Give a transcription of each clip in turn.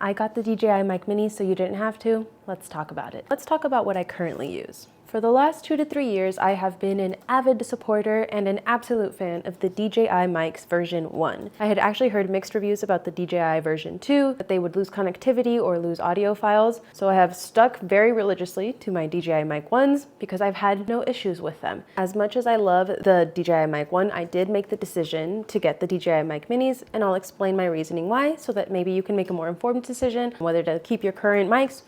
I got the DJI Mic Mini so you didn't have to. Let's talk about it. Let's talk about what I currently use. For the last 2 to 3 years, I have been an avid supporter and an absolute fan of the DJI Mic's version 1. I had actually heard mixed reviews about the DJI version 2, that they would lose connectivity or lose audio files, so I have stuck very religiously to my DJI Mic 1s because I've had no issues with them. As much as I love the DJI Mic 1, I did make the decision to get the DJI Mic Minis, and I'll explain my reasoning why, so that maybe you can make a more informed decision on whether to keep your current mics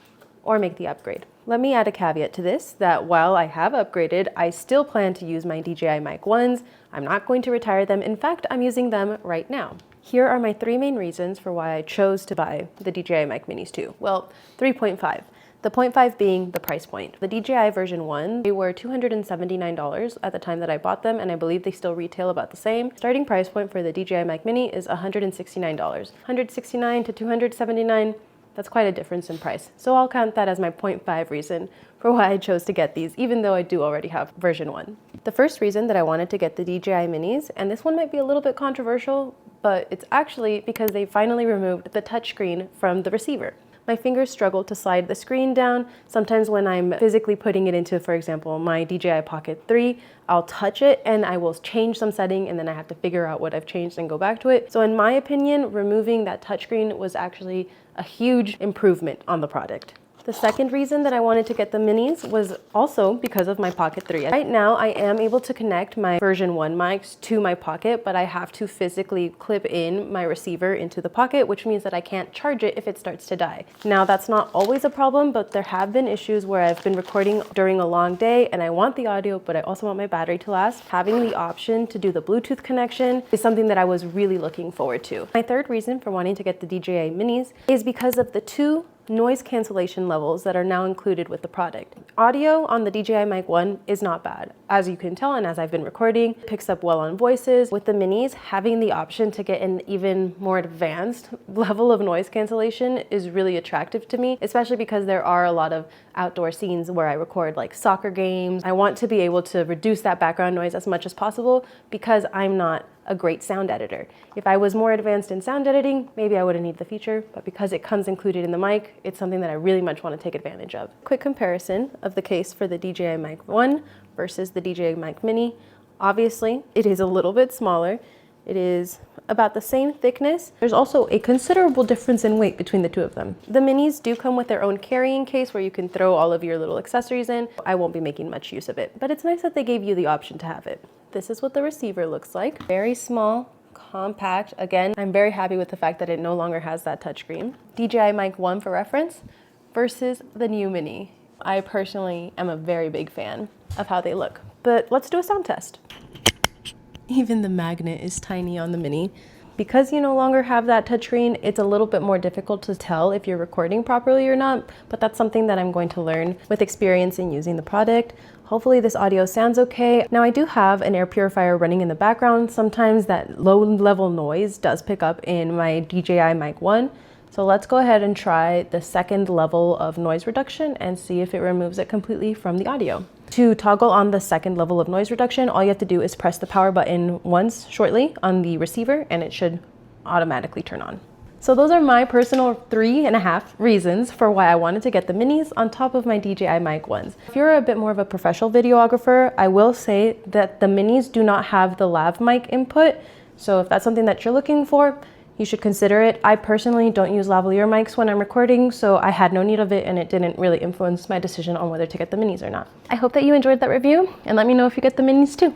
or make the upgrade. Let me add a caveat to this, that while I have upgraded, I still plan to use my DJI Mic 1s. I'm not going to retire them. In fact, I'm using them right now. Here are my 3 main reasons for why I chose to buy the DJI Mic Minis 2. Well, 3.5. The 0.5 being the price point. The DJI version 1, they were $279 at the time that I bought them, and I believe they still retail about the same. Starting price point for the DJI Mic Mini is $169. $169 to $279. That's quite a difference in price. So I'll count that as my 0.5 reason for why I chose to get these, even though I do already have version 1. The first reason that I wanted to get the DJI Minis, and this one might be a little bit controversial, but it's actually because they finally removed the touchscreen from the receiver. My fingers struggle to slide the screen down. Sometimes when I'm physically putting it into, for example, my DJI Pocket 3, I'll touch it and I will change some setting and then I have to figure out what I've changed and go back to it. So in my opinion, removing that touchscreen was actually a huge improvement on the product. The second reason that I wanted to get the minis was also because of my Pocket 3. Right now, I am able to connect my version 1 mics to my Pocket, but I have to physically clip in my receiver into the Pocket, which means that I can't charge it if it starts to die. Now, that's not always a problem, but there have been issues where I've been recording during a long day and I want the audio, but I also want my battery to last. Having the option to do the Bluetooth connection is something that I was really looking forward to. My third reason for wanting to get the DJI Minis is because of the 2 noise cancellation levels that are now included with the product. Audio on the DJI Mic 1 is not bad. As you can tell, and as I've been recording, it picks up well on voices. With the minis, having the option to get an even more advanced level of noise cancellation is really attractive to me, especially because there are a lot of outdoor scenes where I record like soccer games. I want to be able to reduce that background noise as much as possible because I'm not a great sound editor. If I was more advanced in sound editing, maybe I wouldn't need the feature, but because it comes included in the mic, it's something that I really much want to take advantage of. Quick comparison of the case for the DJI Mic 1 versus the DJI Mic Mini. Obviously, it is a little bit smaller. It is about the same thickness. There's also a considerable difference in weight between the 2 of them. The minis do come with their own carrying case where you can throw all of your little accessories in. I won't be making much use of it, but it's nice that they gave you the option to have it. This is what the receiver looks like. Very small, compact. Again, I'm very happy with the fact that it no longer has that touchscreen. DJI Mic 1 for reference versus the new Mini. I personally am a very big fan of how they look, but let's do a sound test. Even the magnet is tiny on the Mini. Because you no longer have that touchscreen, it's a little bit more difficult to tell if you're recording properly or not, but that's something that I'm going to learn with experience in using the product. Hopefully this audio sounds okay. Now I do have an air purifier running in the background. Sometimes that low level noise does pick up in my DJI Mic 1. So let's go ahead and try the second level of noise reduction and see if it removes it completely from the audio. To toggle on the second level of noise reduction, all you have to do is press the power button once shortly on the receiver and it should automatically turn on. So those are my personal 3.5 reasons for why I wanted to get the minis on top of my DJI Mic 1s. If you're a bit more of a professional videographer, I will say that the minis do not have the lav mic input. So if that's something that you're looking for, you should consider it. I personally don't use lavalier mics when I'm recording, so I had no need of it and it didn't really influence my decision on whether to get the minis or not. I hope that you enjoyed that review and let me know if you get the minis too.